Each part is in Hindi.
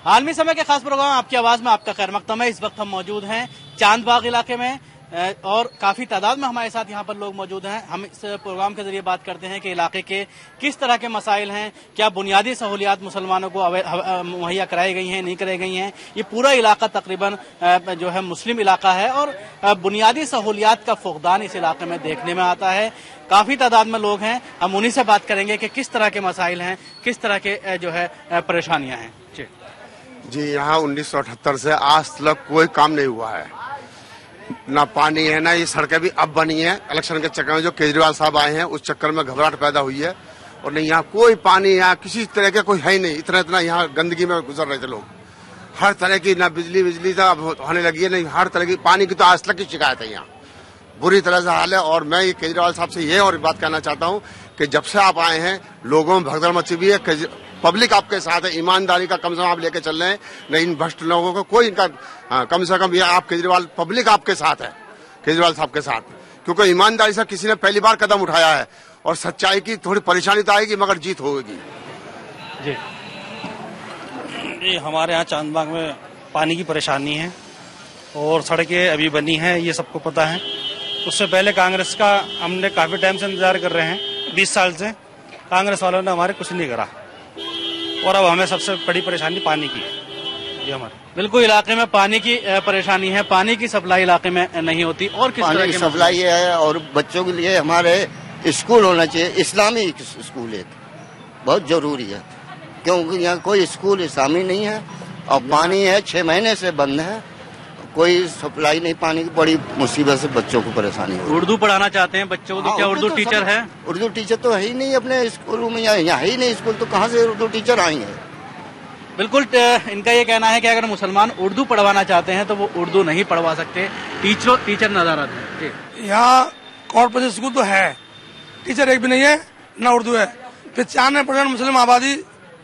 आलमी समय के खास प्रोग्राम आपकी आवाज में आपका खैर मकदम है। इस वक्त हम मौजूद हैं चांदबाग इलाके में और काफी तादाद में हमारे साथ यहाँ पर लोग मौजूद हैं। हम इस प्रोग्राम के जरिए बात करते हैं कि इलाके के किस तरह के मसाइल हैं, क्या बुनियादी सहूलियात मुसलमानों को मुहैया कराई गई हैं, नहीं कराई गई हैं। ये पूरा इलाका तकरीबन जो है मुस्लिम इलाका है और बुनियादी सहूलियात का फुकदान इस इलाके में देखने में आता है। काफी तादाद में लोग हैं, हम उन्हीं से बात करेंगे कि किस तरह के मसाइल हैं, किस तरह के जो है परेशानियां हैं। जी, यहाँ 1978 से आज तक कोई काम नहीं हुआ है, ना पानी है ना ये सड़कें भी अब बनी है। इलेक्शन के चक्कर में जो केजरीवाल साहब आए हैं उस चक्कर में घबराहट पैदा हुई है और नहीं यहाँ कोई पानी, यहाँ किसी तरह के कोई है ही नहीं। इतना यहाँ गंदगी में गुजर रहे थे लोग, हर तरह की ना बिजली अब होने लगी है, नहीं हर तरह की पानी की तो आज तक की शिकायत है। यहाँ बुरी तरह से हाल है और मैं ये केजरीवाल साहब से ये और बात कहना चाहता हूँ कि जब से आप आए हैं लोगों में भगदड़ मची हुई है, पब्लिक आपके साथ है, ईमानदारी का कम से कम आप लेके चल रहे हैं, नहीं इन भ्रष्ट लोगों को कोई इनका कम से कम ये आप केजरीवाल पब्लिक आपके साथ है, केजरीवाल साहब के साथ, क्योंकि ईमानदारी से किसी ने पहली बार कदम उठाया है और सच्चाई की थोड़ी परेशानी तो आएगी मगर जीत होगी। जी, हमारे यहाँ चांदबाग में पानी की परेशानी है और सड़कें अभी बनी हैं, ये सबको पता है। उससे पहले कांग्रेस का हमने काफी टाइम से इंतजार कर रहे हैं, 20 साल से कांग्रेस वालों ने हमारे कुछ नहीं करा और अब हमें सबसे बड़ी परेशानी पानी की है। ये हमारे बिल्कुल इलाके में पानी की परेशानी है, पानी की सप्लाई इलाके में नहीं होती और किस तरह की सप्लाई है। और बच्चों के लिए हमारे स्कूल होना चाहिए, इस्लामी स्कूल एक बहुत जरूरी है, क्योंकि यहाँ कोई स्कूल इस्लामी नहीं है और पानी है 6 महीने से बंद है, कोई सप्लाई नहीं पानी की, बड़ी मुसीबत से बच्चों को परेशानी हो। उर्दू पढ़ाना चाहते हैं बच्चों को, क्या उर्दू टीचर है? उर्दू टीचर तो है ही नहीं अपने स्कूलों में, यहाँ है ही नहीं स्कूल, तो कहाँ से उर्दू टीचर आएंगे। बिल्कुल, इनका ये कहना है कि अगर मुसलमान उर्दू पढ़वाना चाहते हैं तो वो उर्दू नहीं पढ़वा सकते, टीचर नजर आते हैं। यहाँ कॉर्पोरेट स्कूल तो है, टीचर एक भी नहीं है, न उर्दू है। 95% मुस्लिम आबादी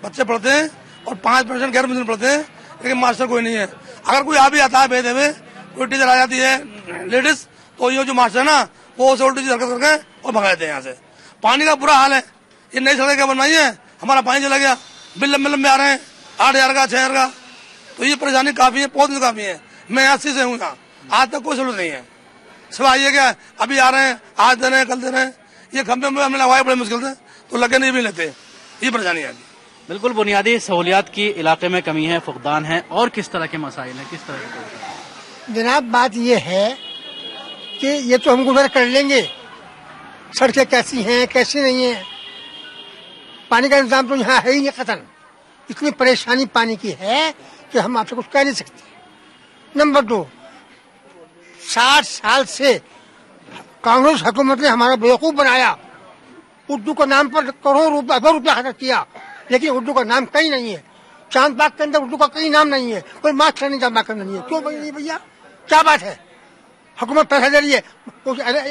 बच्चे पढ़ते हैं और 5% गैर मुस्लिम पढ़ते हैं, लेकिन मास्टर कोई नहीं है। अगर कोई आ भी आता है बेदे में, कोई टीचर आ जाती है लेडीज, तो ये जो मास्टर है ना वो उसे उल्टी हरकत करके और भगा देते हैं यहाँ से। पानी का बुरा हाल है, ये नई सड़कें क्या बनवाई है, हमारा पानी चला गया, बिल लंबे लंबे आ रहे हैं 8,000 का 6,000 का, तो ये परेशानी काफी है, बहुत काफी है। मैं 80 से हूँ यहाँ, आज तक कोई सलूट नहीं है। सिवाय ये क्या अभी आ रहे हैं, आज दे रहे हैं, कल दे रहे हैं, ये खंभे में हमने लगवाए बड़े मुश्किल से, तो लगे नहीं भी लेते, ये परेशानी है। बिल्कुल, बुनियादी सहूलियात की इलाके में कमी है, फुकदान है और किस तरह के मसाइल हैं, किस तरह के? जनाब बात ये है कि ये तो हम गुजर कर लेंगे, सड़कें कैसी हैं कैसी नहीं है, पानी का इंतजाम तो यहाँ है ही नहीं खत्म। इतनी परेशानी पानी की है कि हम आपसे कुछ कह नहीं सकते। नंबर 2, 60 साल से कांग्रेस हुकूमत ने हमारा बेवकूफ बनाया, उर्दू के नाम पर करोड़ों अरबों रुपया खर्च किया, लेकिन उर्दू का नाम कहीं नहीं है। चांदबाग के अंदर उर्दू का कहीं नाम नहीं है, कोई मास्टर नहीं चांदबाग का नहीं है। क्यों भैया, क्या बात है? हुकूमत पैसा दे रही है,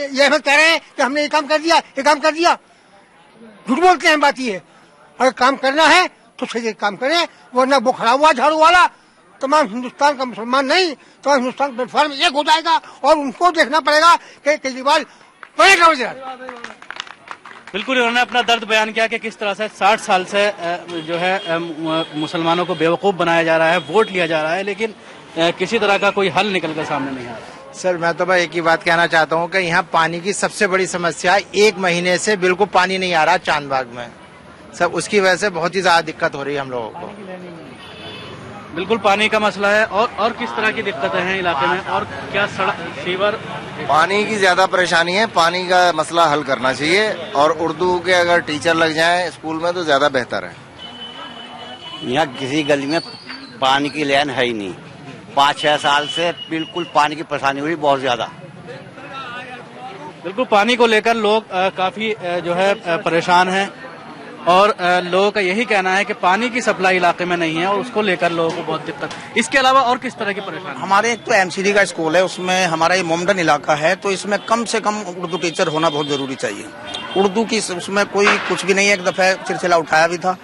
ये हमें कह रहे हैं कि हमने ये काम कर दिया, ये काम कर दिया। झूठ बोलते हैं, बात ये है अगर काम करना है तो सही काम करें, वरना वो खड़ा हुआ झाड़ू वाला तमाम हिंदुस्तान का मुसलमान नहीं, तमाम हिंदुस्तान प्लेटफॉर्म एक हो जाएगा और उनको देखना पड़ेगा कि केजरीवाल पड़ेगा वजह। बिल्कुल, उन्होंने अपना दर्द बयान किया कि किस तरह से 60 साल से जो है मुसलमानों को बेवकूफ बनाया जा रहा है, वोट लिया जा रहा है, लेकिन किसी तरह का कोई हल निकल कर सामने नहीं आ रहा। सर, मैं तो भाई एक ही बात कहना चाहता हूँ कि यहाँ पानी की सबसे बड़ी समस्या है, 1 महीने से बिल्कुल पानी नहीं आ रहा चांदबाग में। सब उसकी वजह से बहुत ही ज्यादा दिक्कत हो रही है हम लोगों को। बिल्कुल, पानी का मसला है और किस तरह की दिक्कतें हैं इलाके में, और क्या सड़क, सीवर? पानी की ज्यादा परेशानी है, पानी का मसला हल करना चाहिए और उर्दू के अगर टीचर लग जाएं स्कूल में तो ज्यादा बेहतर है। यहाँ किसी गली में पानी की लाइन है ही नहीं, 5-6 साल से बिल्कुल पानी की परेशानी हुई बहुत ज्यादा। बिल्कुल, पानी को लेकर लोग काफी जो है परेशान हैं और लोगों का यही कहना है कि पानी की सप्लाई इलाके में नहीं है और उसको लेकर लोगों को बहुत दिक्कत। इसके अलावा और किस तरह की परेशानी? हमारे एक तो एमसीडी का स्कूल है, उसमें हमारा ये मोमडन इलाका है, तो इसमें कम से कम उर्दू टीचर होना बहुत जरूरी चाहिए। उर्दू की उसमें कोई कुछ भी नहीं है, एक दफा सिलसिला उठाया भी था,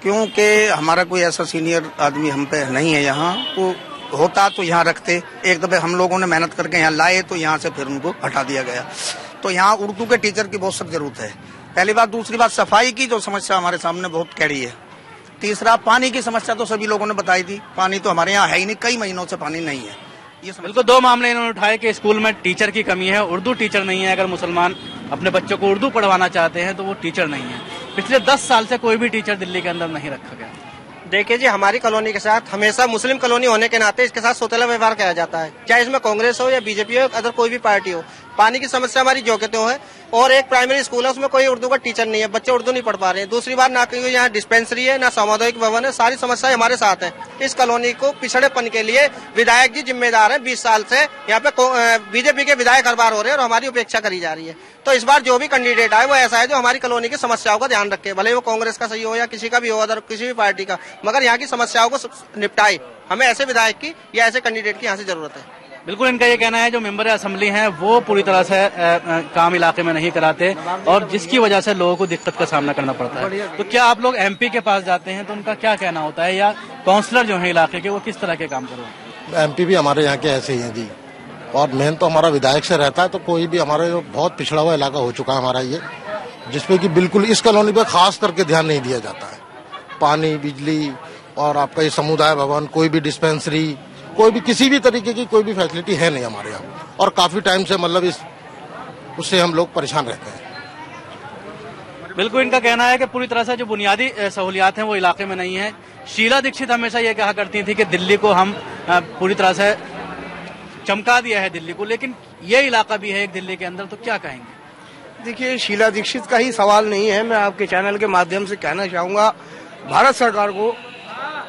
क्योंकि हमारा कोई ऐसा सीनियर आदमी हम पे नहीं है यहाँ, तो होता तो यहाँ रखते। एक दफे हम लोगों ने मेहनत करके यहाँ लाए तो यहाँ से फिर उनको हटा दिया गया। तो यहाँ उर्दू के टीचर की बहुत सख्त जरूरत है, पहली बात। दूसरी बात, सफाई की जो समस्या हमारे सामने बहुत कड़ी है, तीसरा, पानी की समस्या तो सभी लोगों ने बताई थी, पानी तो हमारे यहाँ है ही नहीं, कई महीनों से पानी नहीं है। ये बिल्कुल, दो मामले इन्होंने उठाए कि स्कूल में टीचर की कमी है, उर्दू टीचर नहीं है। अगर मुसलमान अपने बच्चों को उर्दू पढ़वाना चाहते हैं तो वो टीचर नहीं है। पिछले 10 साल से कोई भी टीचर दिल्ली के अंदर नहीं रखा गया। देखिए जी, हमारी कॉलोनी के साथ हमेशा मुस्लिम कॉलोनी होने के नाते इसके साथ सौतेला व्यवहार किया जाता है, चाहे इसमें कांग्रेस हो या बीजेपी हो, अदर कोई भी पार्टी हो। पानी की समस्या हमारी जो कहते है, और एक प्राइमरी स्कूल है उसमें कोई उर्दू का टीचर नहीं है, बच्चे उर्दू नहीं पढ़ पा रहे हैं। दूसरी बात, ना कोई यहाँ डिस्पेंसरी है, ना सामुदायिक भवन है, सारी समस्याएं हमारे साथ है। इस कॉलोनी को पिछड़ेपन के लिए विधायक जी जिम्मेदार है। 20 साल से यहाँ पे बीजेपी के विधायक हर बार हो रहे हैं और हमारी उपेक्षा करी जा रही है। तो इस बार जो भी कैंडिडेट आए वो ऐसा है जो हमारी कॉलोनी की समस्याओं का ध्यान रखे, भले वो कांग्रेस का सही हो या किसी का भी हो, अदर किसी भी पार्टी का, मगर यहाँ की समस्याओं को निपटाए। हमें ऐसे विधायक की या ऐसे कैंडिडेट की यहाँ से जरूरत है। बिल्कुल, इनका ये कहना है जो मेंबर असेंबली हैं वो पूरी तरह से काम इलाके में नहीं कराते और जिसकी वजह से लोगों को दिक्कत का सामना करना पड़ता है। तो क्या आप लोग एमपी के पास जाते हैं तो उनका क्या कहना होता है, या काउंसलर जो है इलाके के वो किस तरह के काम करवाते हैं? एमपी भी हमारे यहाँ के ऐसे ही हैं जी, और मेन तो हमारा विधायक से रहता है। तो कोई भी हमारे बहुत पिछड़ा हुआ इलाका हो चुका है हमारा ये, जिसपे कि बिल्कुल इस कॉलोनी पे खास करके ध्यान नहीं दिया जाता है। पानी, बिजली और आपका ये समुदाय भवन, कोई भी डिस्पेंसरी, कोई भी किसी भी तरीके की कोई भी फैसिलिटी है नहीं हमारे यहाँ, और काफी टाइम से मतलब उससे हम लोग परेशान रहते हैं। बिल्कुल, इनका कहना है कि पूरी तरह से जो बुनियादी सहूलियात हैं वो इलाके में नहीं है। शीला दीक्षित हमेशा ये कहा करती थी कि दिल्ली को हम पूरी तरह से चमका दिया है दिल्ली को, लेकिन ये इलाका भी है एक दिल्ली के अंदर, तो क्या कहेंगे? देखिए, शीला दीक्षित का ही सवाल नहीं है, मैं आपके चैनल के माध्यम से कहना चाहूंगा भारत सरकार को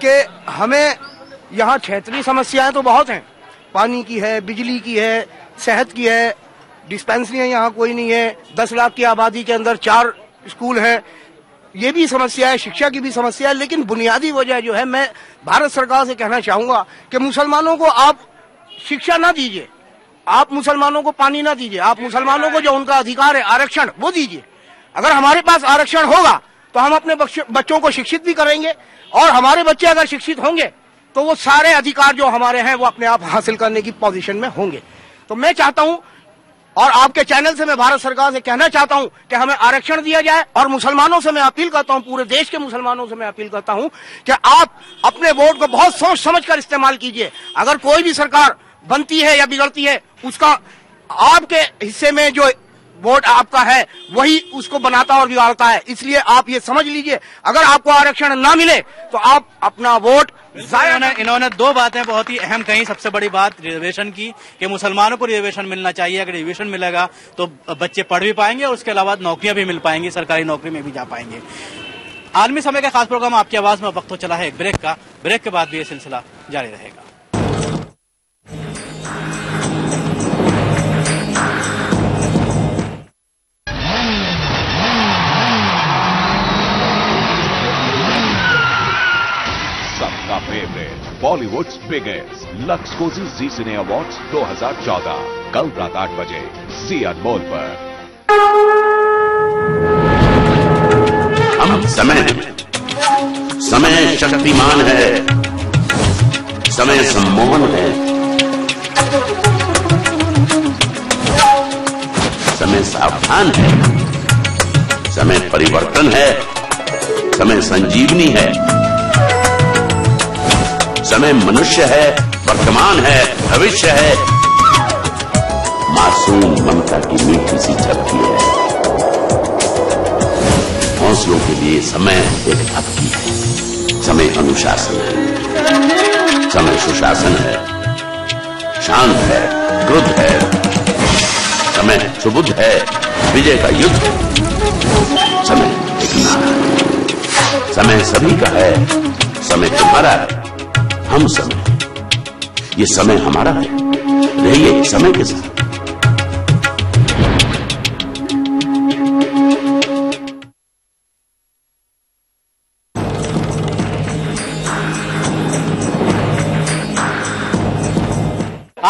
कि हमें यहाँ क्षेत्रीय समस्याएं तो बहुत हैं, पानी की है, बिजली की है, सेहत की है, डिस्पेंसरियां यहाँ कोई नहीं है, 10 लाख की आबादी के अंदर 4 स्कूल है, ये भी समस्या है, शिक्षा की भी समस्या है। लेकिन बुनियादी वजह जो है, मैं भारत सरकार से कहना चाहूंगा कि मुसलमानों को आप शिक्षा ना दीजिए, आप मुसलमानों को पानी ना दीजिए, आप मुसलमानों को जो उनका अधिकार है आरक्षण वो दीजिए। अगर हमारे पास आरक्षण होगा तो हम अपने बच्चों को शिक्षित भी करेंगे, और हमारे बच्चे अगर शिक्षित होंगे तो वो सारे अधिकार जो हमारे हैं वो अपने आप हासिल करने की पोजीशन में होंगे। तो मैं चाहता हूं, और आपके चैनल से मैं भारत सरकार से कहना चाहता हूं कि हमें आरक्षण दिया जाए, और मुसलमानों से मैं अपील करता हूं, पूरे देश के मुसलमानों से मैं अपील करता हूं कि आप अपने वोट को बहुत सोच समझकर इस्तेमाल कीजिए। अगर कोई भी सरकार बनती है या बिगड़ती है, उसका आपके हिस्से में जो वोट आपका है वही उसको बनाता और बिगाड़ता है। इसलिए आप ये समझ लीजिए, अगर आपको आरक्षण ना मिले तो आप अपना वोट इन्होंने 2 बातें बहुत ही अहम कही। सबसे बड़ी बात रिजर्वेशन की, कि मुसलमानों को रिजर्वेशन मिलना चाहिए। अगर रिजर्वेशन मिलेगा तो बच्चे पढ़ भी पाएंगे और उसके अलावा नौकरियां भी मिल पाएंगी, सरकारी नौकरी में भी जा पाएंगे। आलमी समय का खास प्रोग्राम आपकी आवाज में वक्त तो चला है एक ब्रेक का। ब्रेक के बाद भी ये सिलसिला जारी रहेगा। Favourite Bollywood's biggest Lux Cozi Zee cine awards 2014 कल रात 8 बजे जी अनमोल पर। हम समय शक्तिमान है, समय सम्मोहन है, समय सावधान है, समय परिवर्तन है, समय संजीवनी है, समय मनुष्य है, वर्तमान है, भविष्य है, मासूम ममता की मीठी सी झपकी है। हौसलों के लिए समय एक हक्की है, समय अनुशासन है, समय सुशासन है, शांत है, क्रुद्ध है, समय सुबुद्ध है, विजय का युद्ध, समय एक नारा है, समय सभी का है, समय तुम्हारा है, हम समय, ये समय हमारा है, रहिए समय के साथ।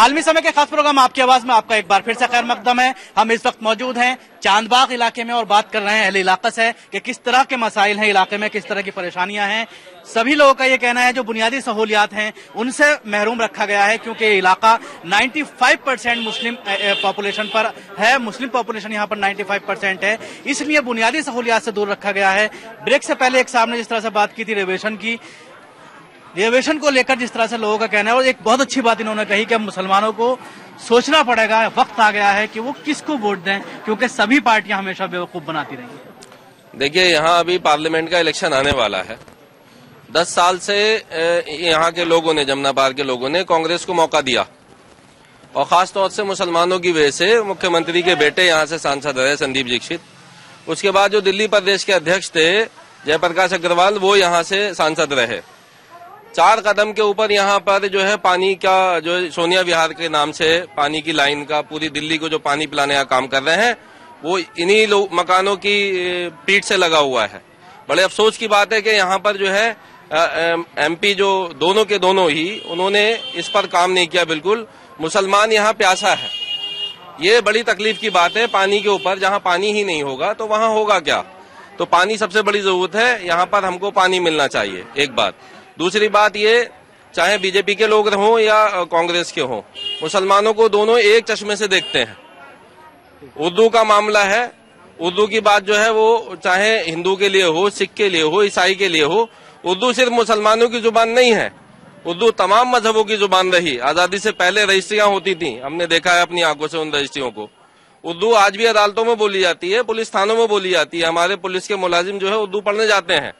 आलमी समय के खास प्रोग्राम आपकी आवाज में आपका एक बार फिर से खैर मकदम है। हम इस वक्त मौजूद हैं चांदबाग इलाके में और बात कर रहे हैं अहले इलाका से कि किस तरह के मसाइल हैं इलाके में, किस तरह की परेशानियां हैं। सभी लोगों का ये कहना है जो बुनियादी सहूलियात हैं उनसे महरूम रखा गया है, क्योंकि ये इलाका 95% मुस्लिम पॉपुलेशन पर है। मुस्लिम पॉपुलेशन यहाँ पर 95% है, इसलिए बुनियादी सहूलियात से दूर रखा गया है। ब्रेक से पहले एक साहब ने जिस तरह से बात की थी रिजर्वेशन को लेकर, जिस तरह से लोगों का कहना है, और एक बहुत अच्छी बात इन्होंने कही कि अब मुसलमानों को सोचना पड़ेगा, वक्त आ गया है कि वो किसको वोट दें, क्योंकि सभी पार्टियां हमेशा बेवकूफ बनाती रही। देखिए, यहाँ अभी पार्लियामेंट का इलेक्शन आने वाला है। 10 साल से यहाँ के लोगों ने, जमुना पार के लोगों ने कांग्रेस को मौका दिया, और खास तौर से मुसलमानों की वजह से मुख्यमंत्री के बेटे यहाँ से सांसद रहे, संदीप दीक्षित। उसके बाद जो दिल्ली प्रदेश के अध्यक्ष थे जयप्रकाश अग्रवाल, वो यहाँ से सांसद रहे। 4 कदम के ऊपर यहाँ पर जो है पानी का, जो सोनिया विहार के नाम से पानी की लाइन का, पूरी दिल्ली को जो पानी पिलाने का काम कर रहे हैं, वो इन्हीं मकानों की पीठ से लगा हुआ है। बड़े अफसोस की बात है कि यहाँ पर जो है एमपी जो दोनों के दोनों ही, उन्होंने इस पर काम नहीं किया। बिल्कुल मुसलमान यहाँ प्यासा है, ये बड़ी तकलीफ की बात है। पानी के ऊपर, जहाँ पानी ही नहीं होगा तो वहाँ होगा क्या। तो पानी सबसे बड़ी जरूरत है, यहाँ पर हमको पानी मिलना चाहिए, एक बात। दूसरी बात ये, चाहे बीजेपी के लोग हों या कांग्रेस के हों, मुसलमानों को दोनों एक चश्मे से देखते हैं। उर्दू का मामला है, उर्दू की बात जो है वो चाहे हिंदू के लिए हो, सिख के लिए हो, ईसाई के लिए हो, उर्दू सिर्फ मुसलमानों की जुबान नहीं है, उर्दू तमाम मजहबों की जुबान रही। आजादी से पहले रजिस्ट्रियां होती थी, हमने देखा है अपनी आंखों से उन रजिस्ट्रियों को। उर्दू आज भी अदालतों में बोली जाती है, पुलिस थानों में बोली जाती है। हमारे पुलिस के मुलाजिम जो है उर्दू पढ़ने जाते हैं।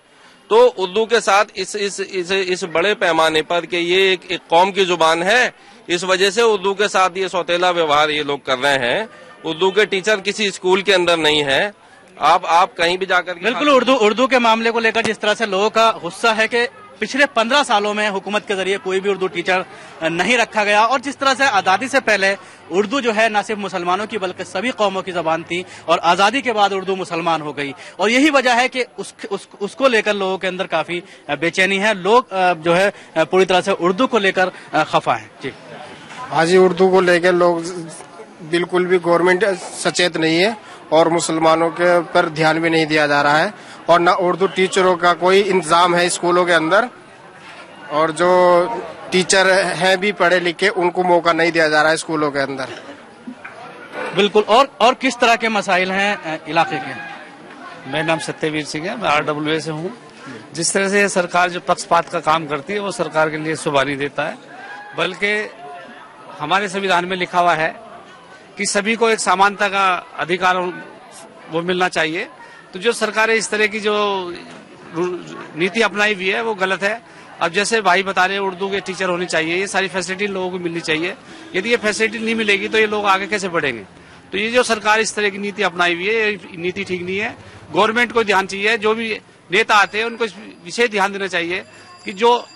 तो उर्दू के साथ इस बड़े पैमाने पर कि ये एक कौम की जुबान है, इस वजह से उर्दू के साथ ये सौतेला व्यवहार ये लोग कर रहे हैं। उर्दू के टीचर किसी स्कूल के अंदर नहीं है। आप कहीं भी जाकर, बिल्कुल उर्दू के मामले को लेकर जिस तरह से लोगों का गुस्सा है कि पिछले 15 सालों में हुकूमत के जरिए कोई भी उर्दू टीचर नहीं रखा गया, और जिस तरह से आज़ादी से पहले उर्दू जो है न सिर्फ मुसलमानों की बल्कि सभी कौमों की जबान थी, और आज़ादी के बाद उर्दू मुसलमान हो गई। और यही वजह है कि उसको लेकर लोगों के अंदर काफी बेचैनी है। लोग जो है पूरी तरह से उर्दू को लेकर खफा है। जी हाँ जी, उर्दू को लेकर लोग बिल्कुल भी गवर्नमेंट सचेत नहीं है, और मुसलमानों के पर ध्यान भी नहीं दिया जा रहा है, और न उर्दू टीचरों का कोई इंतजाम है स्कूलों के अंदर, और जो टीचर हैं भी पढ़े लिखे, उनको मौका नहीं दिया जा रहा है स्कूलों के अंदर। बिल्कुल। और किस तरह के मसाइल हैं इलाके के? मेरा नाम सत्यवीर सिंह है, मैं RWA से हूँ। जिस तरह से सरकार जो पक्षपात का काम करती है वो सरकार के लिए शोभा नहीं देता है, बल्कि हमारे संविधान में लिखा हुआ है कि सभी को एक समानता का अधिकार वो मिलना चाहिए। तो जो सरकारें इस तरह की जो नीति अपनाई हुई है वो गलत है। अब जैसे भाई बता रहे उर्दू के टीचर होने चाहिए, ये सारी फैसिलिटी लोगों को मिलनी चाहिए। यदि ये फैसिलिटी नहीं मिलेगी तो ये लोग आगे कैसे बढ़ेंगे। तो ये जो सरकार इस तरह की नीति अपनाई हुई है, ये नीति ठीक नहीं है। गवर्नमेंट को ध्यान चाहिए, जो भी नेता आते हैं उनको विशेष ध्यान देना चाहिए कि जो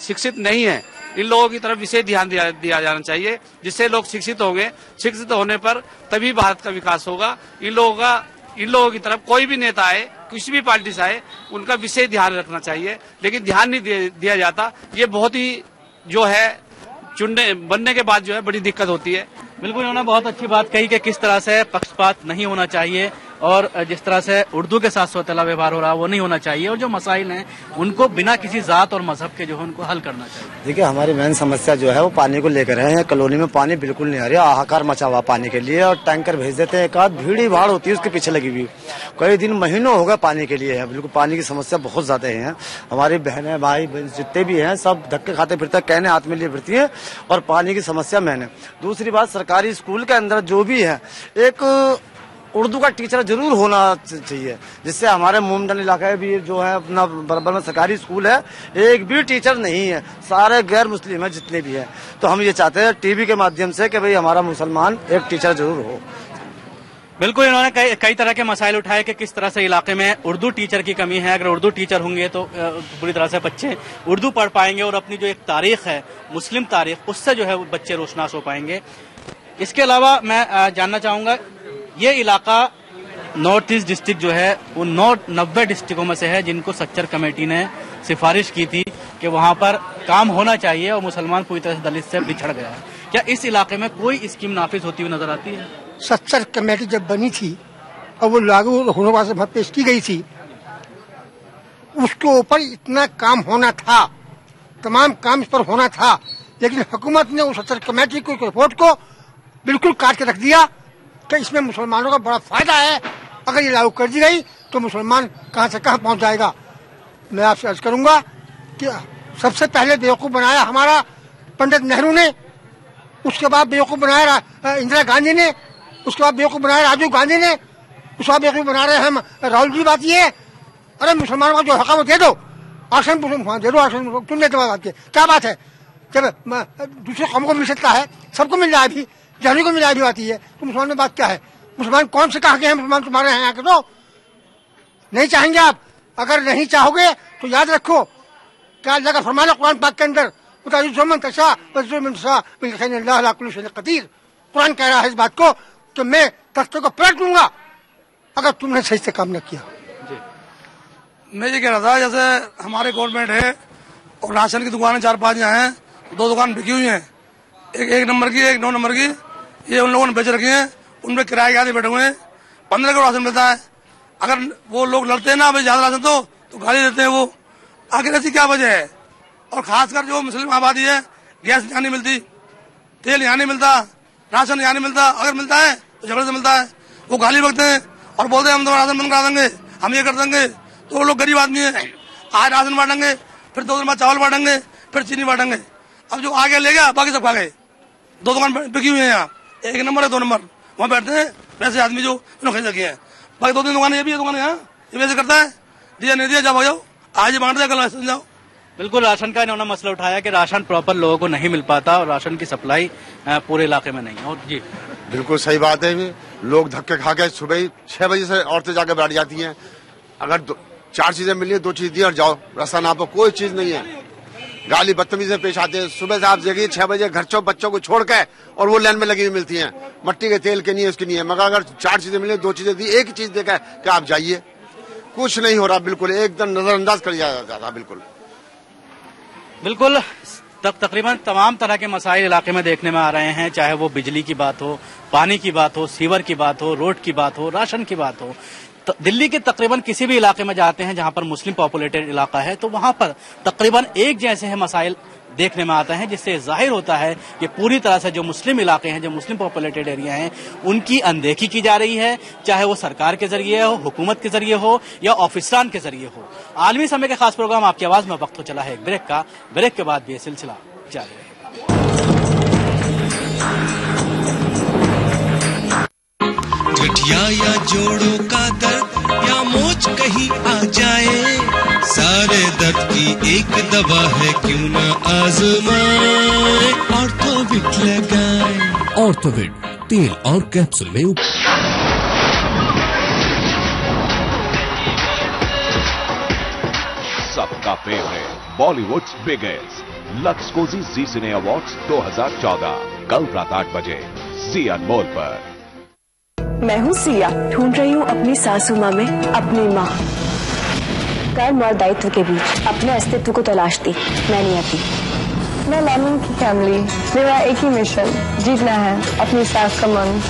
शिक्षित नहीं है इन लोगों की तरफ विशेष ध्यान दिया जाना चाहिए, जिससे लोग शिक्षित होंगे। शिक्षित होने पर तभी भारत का विकास होगा। इन लोगों की तरफ कोई भी नेता आए, किसी भी पार्टी से आए, उनका विशेष ध्यान रखना चाहिए, लेकिन ध्यान नहीं दिया जाता। ये बहुत ही जो है बनने के बाद जो है बड़ी दिक्कत होती है। बिल्कुल, उन्होंने बहुत अच्छी बात कही कि किस तरह से पक्षपात नहीं होना चाहिए, और जिस तरह से उर्दू के साथ सौतेला व्यवहार हो रहा है वो नहीं होना चाहिए, और जो मसाइल हैं उनको बिना किसी जात और मजहब के जो है उनको हल करना चाहिए। देखिए, हमारी मेन समस्या जो है वो पानी को लेकर है। कॉलोनी में पानी बिल्कुल नहीं आ रहा, हाहाकार मचा हुआ पानी के लिए, और टैंकर भेज देते हैं। एक आध भीड़ भाड़ होती है उसके पीछे लगी हुई, कई दिन महीनों हो गए पानी के लिए है। बिल्कुल पानी की समस्या बहुत ज्यादा है। हमारी बहनें भाई जितने भी हैं सब धक्के खाते फिरते हैं, कहने हाथ में लिए फिरती है, और पानी की समस्या मैंने। दूसरी बात, सरकारी स्कूल के अंदर जो भी है एक उर्दू का टीचर जरूर होना चाहिए, जिससे हमारे मोमडन इलाके भी जो है अपना बराबर में सरकारी स्कूल है, एक भी टीचर नहीं है, सारे गैर मुस्लिम है जितने भी हैं। तो हम ये चाहते हैं टीवी के माध्यम से कि भाई हमारा मुसलमान एक टीचर जरूर हो। बिल्कुल, इन्होंने कई तरह के मसाइल उठाए कि किस तरह से इलाके में उर्दू टीचर की कमी है। अगर उर्दू टीचर होंगे तो पूरी तरह से बच्चे उर्दू पढ़ पाएंगे, और अपनी जो एक तारीख है मुस्लिम तारीख, उससे जो है बच्चे रोशनास हो पाएंगे। इसके अलावा मैं जानना चाहूंगा, ये इलाका नॉर्थ ईस्ट डिस्ट्रिक्ट जो है वो 90 डिस्ट्रिक्टों में से है जिनको सच्चर कमेटी ने सिफारिश की थी कि वहां पर काम होना चाहिए, और मुसलमान पूरी तरह से दलित से बिछड़ गया है। क्या इस इलाके में कोई स्कीम नाफिज होती हुई नजर आती है? 70 कमेटी जब बनी थी और वो लागू होने वास्ते पेश की गई थी, उसके ऊपर इतना काम होना था, तमाम काम इस पर होना था, लेकिन हुकूमत ने उस 70 कमेटी को रिपोर्ट को बिल्कुल काट के रख दिया कि इसमें मुसलमानों का बड़ा फायदा है, अगर ये लागू कर दी गई तो मुसलमान कहां से कहां पहुंच जाएगा। मैं आपसे अर्ज करूंगा कि सबसे पहले बेवकूफ बनाया हमारा पंडित नेहरू ने, उसके बाद बेवकूफ बनाया इंदिरा गांधी ने, उसके बाद बेवकूफ बनाया राजीव गांधी ने, उसके बाद बेवकूफ बना रहे हम राहुल जी। बात ये है, अरे मुसलमानों का जो हक है वो दे दो, आसन दे दो, आसन तुम देते बात के क्या बात है? जब दूसरे कौम को मिल सकता है, सबको मिल रहा है, अभी जाने को मिल रहा आती है, तो मुसलमान में बात क्या है? मुसलमान कौन से कहा के हैं मुसलमान तुम्हारे हैं आके? तो नहीं चाहेंगे आप? अगर नहीं चाहोगे तो याद रखो क्या अल्लाह का फरमान है कुरान पाक के अंदर, कुरान कह रहा है इस बात को कि मैं तख्ते को पलट दूंगा अगर तुमने सही से काम न किया। मैं ये कह रहा था, जैसे हमारे गवर्नमेंट है और राशन की दुकानें 4-5 यहाँ हैं, 2 दुकान बिकी हुई हैं, एक नंबर की, एक 9 नंबर की, ये उन लोगों ने बेच रखी है, उनपे किराए के आदमी बैठे हुए हैं, 15 का राशन मिलता है। अगर वो लोग लड़ते हैं ना भाई ज्यादा राशन तो गाली देते हैं वो, आखिर ऐसी क्या वजह है? और खासकर जो मुस्लिम आबादी है, गैस यहाँ नहीं मिलती, तेल यहाँ नहीं मिलता, राशन यहाँ नहीं मिलता, अगर मिलता है तो झगड़े से मिलता है। वो गाली बकते हैं और बोलते हैं हम तुम्हारा राशन बंद करा देंगे, हम ये कर देंगे। तो वो लोग गरीब आदमी है, आज राशन बांटेंगे, फिर 2 दिन बाद चावल बांटेंगे, फिर चीनी बांटेंगे। अब जो आगे ले गया बाकी सब खा गए। 2 दुकान बिकी हुई है यहाँ, 1 नंबर है 2 नंबर, वहाँ बैठते हैं वैसे आदमी जो खरीद रखी है। बाकी 2-3 दुकान ये भी है, दुकान यहाँ ये वैसे करता है, दिया नहीं दिया जाओ जाओ, आज बांट दिया कल वैसे जाओ। बिल्कुल, राशन का इन्होंने मसला उठाया कि राशन प्रॉपर लोगों को नहीं मिल पाता और राशन की सप्लाई पूरे इलाके में नहीं है। और जी बिल्कुल सही बात है, लोग धक्के खा के सुबह 6 बजे से औरतें जाकर बैठ जाती हैं, अगर 4 चीजें मिली 2 चीज दी और जाओ, राशन आपको कोई चीज नहीं है, गाली बदतमीजी से पेश आते हैं। सुबह से आप जगह 6 बजे घर बच्चों को छोड़ के और वो लाइन में लगी हुई मिलती हैं, मट्टी के तेल के नहीं है, उसकी नहीं है, मगर अगर 4 चीजें मिली 2 चीजें दी, एक ही चीज देखा कि आप जाइए, कुछ नहीं हो रहा, बिल्कुल एकदम नजरअंदाज कर दिया जाता है। बिल्कुल तकरीबन तमाम तरह के मसाइल इलाके में देखने में आ रहे हैं, चाहे वो बिजली की बात हो, पानी की बात हो, सीवर की बात हो, रोड की बात हो, राशन की बात हो। दिल्ली के तकरीबन किसी भी इलाके में जाते हैं जहां पर मुस्लिम पॉपुलेटेड इलाका है, तो वहां पर तकरीबन एक जैसे हैं मसाइल देखने में आते हैं, जिससे जाहिर होता है कि पूरी तरह से जो मुस्लिम इलाके हैं, जो मुस्लिम पॉपुलेटेड एरिया हैं, उनकी अनदेखी की जा रही है, चाहे वो सरकार के जरिए हो, हुकूमत के जरिए हो या ऑफिसरान के जरिए हो। आलमी समय के खास प्रोग्राम आपकी आवाज में वक्त हो चला है एक ब्रेक का, ब्रेक के बाद भी ये सिलसिला जारी रहेगा। गठिया या जोड़ों का दर्द या मोच कहीं आ जाए, सारे दर्द की एक दवा है, क्यों ना आजमाए ऑर्थोविट लगाए। ऑर्थोविट तेल और कैप्सूल में सबका favourite Bollywood biggest Lux Cozi Zee cine awards 2014 कल रात 8 बजे जी अनमोल पर। मैं हूँ सिया, ढूंढ रही हूँ अपनी सासू माँ में अपनी माँ। कर्म और दायित्व के बीच अपने अस्तित्व को तलाशती मैं नहीं आती। मैं लेमन की फैमिली, मेरा एक ही मिशन, जीतना है अपनी सास का मन।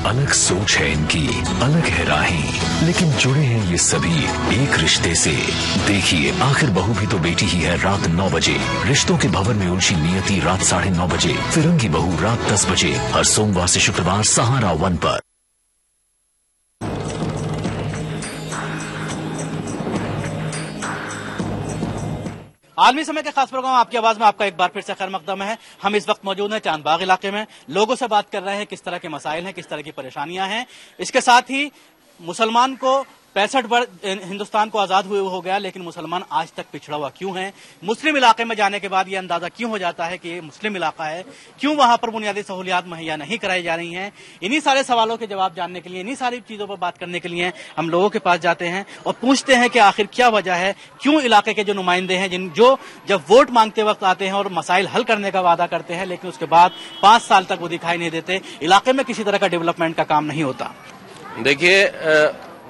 अलग सोच है इनकी, अलग है राहें, लेकिन जुड़े हैं ये सभी एक रिश्ते से। देखिए आखिर बहू भी तो बेटी ही है, रात 9 बजे। रिश्तों के भवन में उलझी नियति रात 9:30 बजे। फिरंगी बहू रात 10 बजे, हर सोमवार से शुक्रवार सहारा 1 पर। आलमी समय के खास प्रोग्राम आपकी आवाज में आपका एक बार फिर से खैर मकदम है। हम इस वक्त मौजूद हैं चांदबाग इलाके में, लोगों से बात कर रहे हैं किस तरह के मसाइल हैं, किस तरह की परेशानियां हैं। इसके साथ ही मुसलमान को 65 वर्ष हिंदुस्तान को आजाद हुए हो गया, लेकिन मुसलमान आज तक पिछड़ा हुआ क्यों है? मुस्लिम इलाके में जाने के बाद ये अंदाजा क्यों हो जाता है कि ये मुस्लिम इलाका है? क्यों वहां पर बुनियादी सहूलियात मुहैया नहीं कराई जा रही हैं? इन्हीं सारे सवालों के जवाब जानने के लिए, इन्हीं सारी चीजों पर बात करने के लिए हम लोगों के पास जाते हैं और पूछते हैं कि आखिर क्या वजह है, क्यों इलाके के जो नुमाइंदे हैं, जो जब वोट मांगते वक्त आते हैं और मसाइल हल करने का वादा करते हैं, लेकिन उसके बाद 5 साल तक वो दिखाई नहीं देते, इलाके में किसी तरह का डेवलपमेंट का काम नहीं होता। देखिए,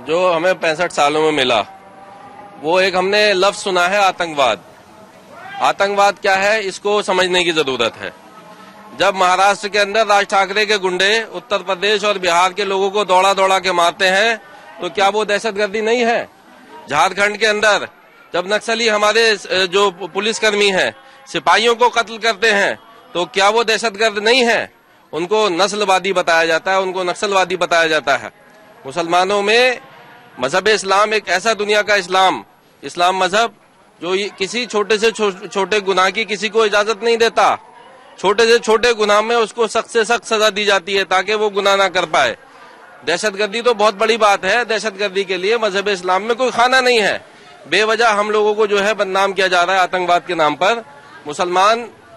जो हमें 65 सालों में मिला, वो एक हमने लफ्ज सुना है आतंकवाद। आतंकवाद क्या है, इसको समझने की जरूरत है। जब महाराष्ट्र के अंदर राज ठाकरे के गुंडे उत्तर प्रदेश और बिहार के लोगों को दौड़ा दौड़ा के मारते हैं तो क्या वो दहशतगर्दी नहीं है? झारखंड के अंदर जब नक्सली हमारे जो पुलिसकर्मी हैं सिपाहियों को कत्ल करते हैं तो क्या वो दहशतगर्द नहीं है? उनको नस्लवादी बताया जाता है, उनको नक्सलवादी बताया जाता है। मुसलमानों में मजहब इस्लाम एक ऐसा दुनिया का इस्लाम मजहब जो किसी छोटे से छोटे गुनाह की किसी को इजाजत नहीं देता। छोटे से छोटे गुनाह में उसको सख्त से सख्त सजा दी जाती है ताकि वो गुनाह ना कर पाए। दहशतगर्दी तो बहुत बड़ी बात है, दहशतगर्दी के लिए मजहब इस्लाम में कोई खाना नहीं है। बेवजह हम लोगों को जो है बदनाम किया जा रहा है आतंकवाद के नाम पर।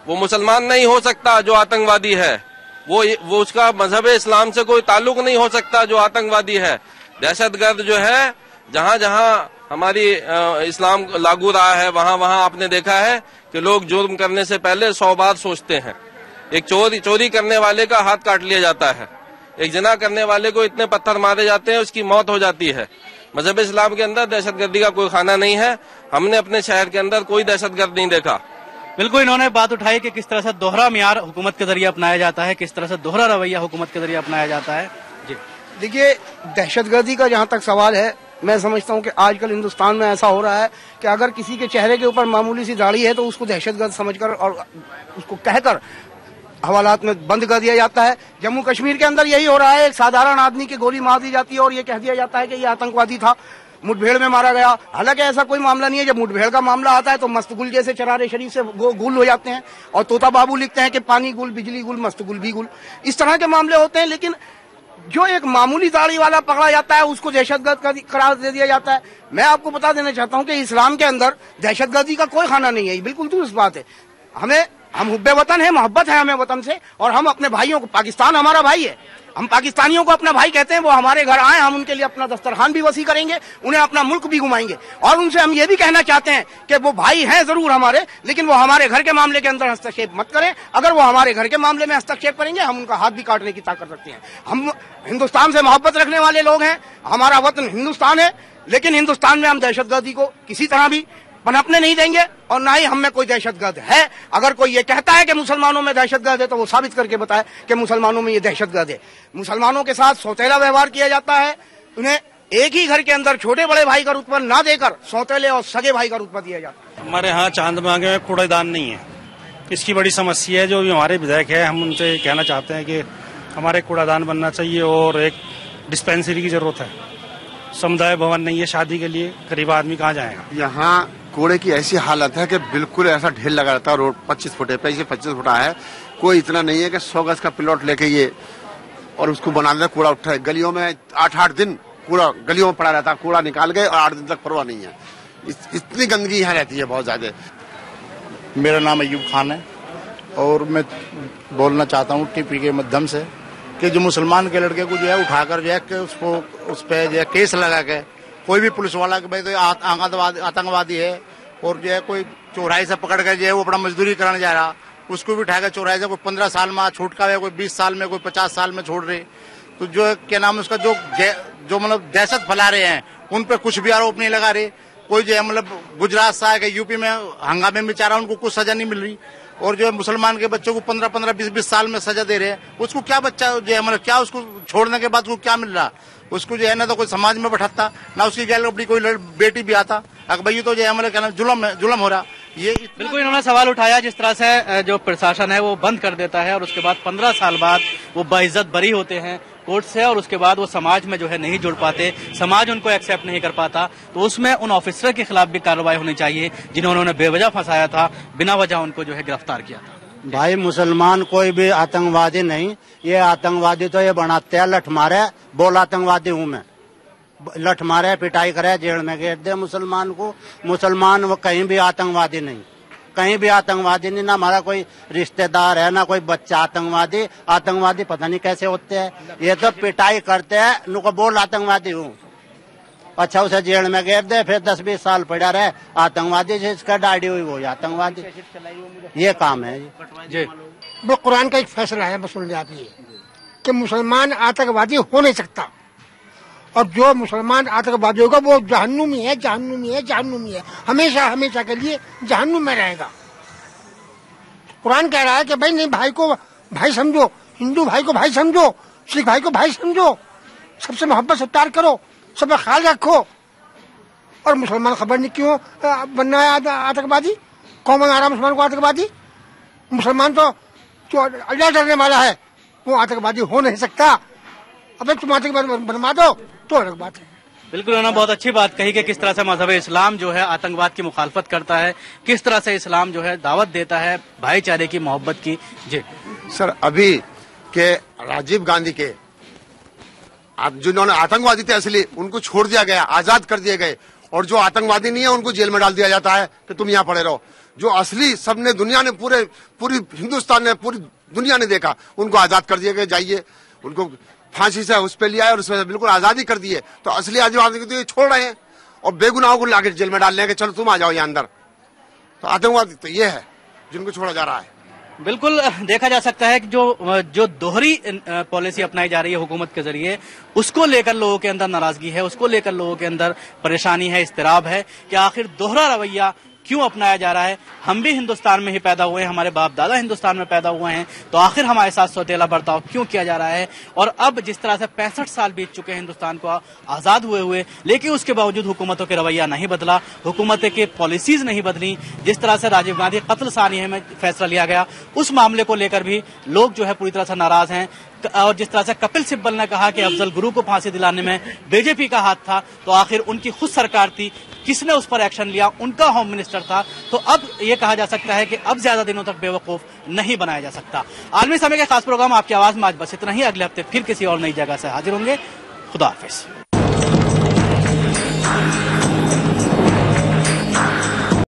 वो मुसलमान नहीं हो सकता जो आतंकवादी है, वो उसका मजहब इस्लाम से कोई ताल्लुक नहीं हो सकता जो आतंकवादी है। दहशतगर्द जो है जहां जहां हमारी इस्लाम लागू रहा है वहां वहां आपने देखा है कि लोग जुर्म करने से पहले 100 बार सोचते हैं। एक चोरी करने वाले का हाथ काट लिया जाता है, एक जिना करने वाले को इतने पत्थर मारे जाते हैं उसकी मौत हो जाती है। मजहब इस्लाम के अंदर दहशतगर्दी का कोई खाना नहीं है। हमने अपने शहर के अंदर कोई दहशतगर्द नहीं देखा। बिल्कुल इन्होंने बात उठाई कि किस तरह से दोहरा मियार हुकूमत के जरिए अपनाया जाता है, किस तरह से दोहरा रवैया हुकूमत के जरिए अपनाया जाता है। जी देखिए, दहशतगर्दी का जहाँ तक सवाल है, मैं समझता हूँ कि आजकल हिंदुस्तान में ऐसा हो रहा है कि अगर किसी के चेहरे के ऊपर मामूली सी दाढ़ी है तो उसको दहशतगर्द समझकर और उसको कहकर हवालात में बंद कर दिया जाता है। जम्मू कश्मीर के अंदर यही हो रहा है, एक साधारण आदमी की गोली मार दी जाती है और ये कह दिया जाता है कि ये आतंकवादी था, मुठभेड़ में मारा गया। हालांकि ऐसा कोई मामला नहीं है। जब मुठभेड़ का मामला आता है तो मस्तगुल जैसे चरारे शरीफ से वो गुल हो जाते हैं और तोता बाबू लिखते हैं कि पानी गुल, बिजली गुल, मस्तगुल भी गुल, इस तरह के मामले होते हैं। लेकिन जो एक मामूली दाढ़ी वाला पकड़ा जाता है उसको दहशतगर्द करार दे दिया जाता है। मैं आपको बता देना चाहता हूं कि इस्लाम के अंदर दहशतगर्दी का कोई खाना नहीं है। बिल्कुल दुरुस्त बात है। हम हुब्बे वतन है, मोहब्बत है हमें वतन से, और हम अपने भाइयों को, पाकिस्तान हमारा भाई है, हम पाकिस्तानियों को अपना भाई कहते हैं। वो हमारे घर आए, हम उनके लिए अपना दस्तरखान भी वसी करेंगे, उन्हें अपना मुल्क भी घुमाएंगे। और उनसे हम ये भी कहना चाहते हैं कि वो भाई हैं जरूर हमारे, लेकिन वो हमारे घर के मामले के अंदर हस्तक्षेप मत करें। अगर वो हमारे घर के मामले में हस्तक्षेप करेंगे हम उनका हाथ भी काटने की ताकत रखते हैं। हम हिंदुस्तान से मोहब्बत रखने वाले लोग हैं, हमारा वतन हिंदुस्तान है, लेकिन हिंदुस्तान में हम दहशतगर्दी को किसी तरह भी पनपने नहीं देंगे और ना ही हम में कोई दहशतगर्द है। अगर कोई ये कहता है कि मुसलमानों में दहशतगर्द है तो वो साबित करके बताए कि मुसलमानों में ये दहशतगर्द है। मुसलमानों के साथ सौतेला व्यवहार किया जाता है, उन्हें एक ही घर के अंदर छोटे बड़े भाई का रुतबा ना देकर सौतेले और सगे भाई का रुतबा दिया जाता है। हमारे यहाँ चांदबागे में कूड़ेदान नहीं है, इसकी बड़ी समस्या है। जो भी हमारे विधायक है, हम उनसे कहना चाहते हैं कि हमारे कूड़ादान बनना चाहिए और एक डिस्पेंसरी की जरूरत है। समुदाय भवन नहीं है शादी के लिए, गरीब आदमी कहाँ जाएगा। यहाँ कूड़े की ऐसी हालत है कि बिल्कुल ऐसा ढेर लगा रहता है। रोड 25 फुट है, 25 फुटा है, कोई इतना नहीं है कि 100 गज का प्लॉट लेके ये और उसको बना देता। कूड़ा उठा है गलियों में, 8-8 दिन कूड़ा गलियों में पड़ा रहता है, कूड़ा निकाल गए और 8 दिन तक परवाह नहीं है। इतनी गंदगी यहाँ रहती है बहुत ज्यादा। मेरा नाम अयूब खान है और मैं बोलना चाहता हूँ टीपी के माध्यम से कि जो मुसलमान के लड़के को जो है उठाकर जो है कि उसको उस पर जो है केस लगा के, कोई भी पुलिस वाला कि भाई तो आतंकवादी है और जो है कोई चौराहे से पकड़ कर जो है वो अपना मजदूरी कराने जा रहा, उसको भी उठाकर चौराहे से कोई 15 साल में छूट का है, कोई 20 साल में, कोई 50 साल में छोड़ रहे। तो जो क्या नाम उसका जो मतलब दहशत फैला रहे हैं उन पर कुछ भी आरोप नहीं लगा रहे। कोई जो है मतलब गुजरात से आके यूपी में हंगामे में चाह रहा, उनको कुछ सजा नहीं मिल रही। और जो है मुसलमान के बच्चों को 15-15, 20-20 साल में सजा दे रहे हैं। उसको क्या बच्चा जो है मतलब क्या उसको छोड़ने के बाद उसको क्या मिल रहा, उसको जो है ना तो कोई समाज में बैठाता, ना उसकी गैल अपनी कोई बेटी भी आता। अगर भाई तो जो है मतलब क्या जुल्म हो रहा। ये बिल्कुल इन्होंने सवाल उठाया जिस तरह से जो प्रशासन है वो बंद कर देता है और उसके बाद 15 साल बाद वो बाइज्जत बरी होते हैं कोर्ट से और उसके बाद वो समाज में जो है नहीं जुड़ पाते, समाज उनको एक्सेप्ट नहीं कर पाता। तो उसमें उन ऑफिसर के खिलाफ भी कार्रवाई होनी चाहिए जिन्होंने उन्हें बेवजह फंसाया था, बिना वजह उनको जो है गिरफ्तार किया था। भाई मुसलमान कोई भी आतंकवादी नहीं, ये आतंकवादी तो ये बनाते हैं, लठ मारे बोल आतंकवादी हूँ मैं, लठ मारे पिटाई करे जेल में घेर दे मुसलमान को। मुसलमान वो कहीं भी आतंकवादी नहीं, कहीं भी आतंकवादी नहीं, ना हमारा कोई रिश्तेदार है ना कोई बच्चा आतंकवादी। आतंकवादी पता नहीं कैसे होते हैं, ये तो पिटाई करते हैं, नुको बोल आतंकवादी हूँ, अच्छा उसे जेल में घेर दे, फिर 10-20 साल पड़ा रहे आतंकवादी, जिसका दाढ़ी हुई वो आतंकवादी। ये काम है जी। वो कुरान का एक फैसला है, सुन लिया आप ये कि मुसलमान आतंकवादी हो नहीं सकता और जो मुसलमान आतंकवादी होगा वो जहन्नुमी है, जहन्नुमी है, जहन्नुमी है, हमेशा हमेशा के लिए जहन्नुम में रहेगा। कुरान कह रहा है कि भाई नहीं, भाई को भाई समझो, हिंदू भाई को भाई समझो, सिख भाई को भाई समझो, सबसे मोहब्बत से प्यार करो, सबका ख्याल रखो। और मुसलमान खबर नहीं क्यों बनना है आतंकवादी, कौन बना रहा मुसलमान को आतंकवादी? मुसलमान तो जो अल्लाह डरने वाला है वो आतंकवादी हो नहीं सकता। अब तुम आतंकवादी बनवा दो तो अलग बात है। बिल्कुल, उन्होंने बहुत अच्छी बात कही कि किस तरह से मजहब इस्लाम जो है आतंकवाद की मुखालफत करता है, किस तरह से इस्लाम जो है दावत देता है भाईचारे की, मोहब्बत की। जी सर, अभी के राजीव गांधी के जिन्होंने आतंकवादी थे असली, उनको छोड़ दिया गया, आजाद कर दिए गए, और जो आतंकवादी नहीं है उनको जेल में डाल दिया जाता है कि तुम यहाँ पड़े रहो। जो असली सबने दुनिया ने पूरी हिंदुस्तान ने, पूरी दुनिया ने देखा, उनको आजाद कर दिया गया। जाइए, उनको फांसी से उस पे लिया और उसमें बिल्कुल आजादी कर दी है। तो असली आतंकवादी को तो ये छोड़ रहे हैं और बेगुनाहों को लाके जेल में डाल लेंगे, चलो तुम आ जाओ यहाँ अंदर। तो आतंकवादी तो ये है जिनको छोड़ा जा रहा है। बिल्कुल देखा जा सकता है कि जो दोहरी पॉलिसी अपनाई जा रही है हुकूमत के जरिए, उसको लेकर लोगों के अंदर नाराजगी है, उसको लेकर लोगों के अंदर परेशानी है, इस्तिराब है कि आखिर दोहरा रवैया क्यों अपनाया जा रहा है। हम भी हिंदुस्तान में ही पैदा हुए हैं, हमारे बाप दादा हिंदुस्तान में पैदा हुए हैं, तो आखिर हमारे साथ सौतेला बर्ताव क्यों किया जा रहा है। और अब जिस तरह से 65 साल बीत चुके हैं हिंदुस्तान को आजाद हुए, लेकिन उसके बावजूद हुकूमतों के रवैया नहीं बदला, हुकूमत के पॉलिसीज नहीं बदली। जिस तरह से राजीव गांधी कत्ल सानिया में फैसला लिया गया, उस मामले को लेकर भी लोग जो है पूरी तरह से नाराज हैं। और जिस तरह से कपिल सिब्बल ने कहा कि अफजल गुरु को फांसी दिलाने में बीजेपी का हाथ था, तो आखिर उनकी खुद सरकार थी, किसने उस पर एक्शन लिया? उनका होम मिनिस्टर था। तो अब ये कहा जा सकता है कि अब ज्यादा दिनों तक बेवकूफ नहीं बनाया जा सकता। आलमी समय के खास प्रोग्राम आपकी आवाज में आज बस इतना ही। अगले हफ्ते फिर किसी और नई जगह से हाजिर होंगे। खुदा हाफिज।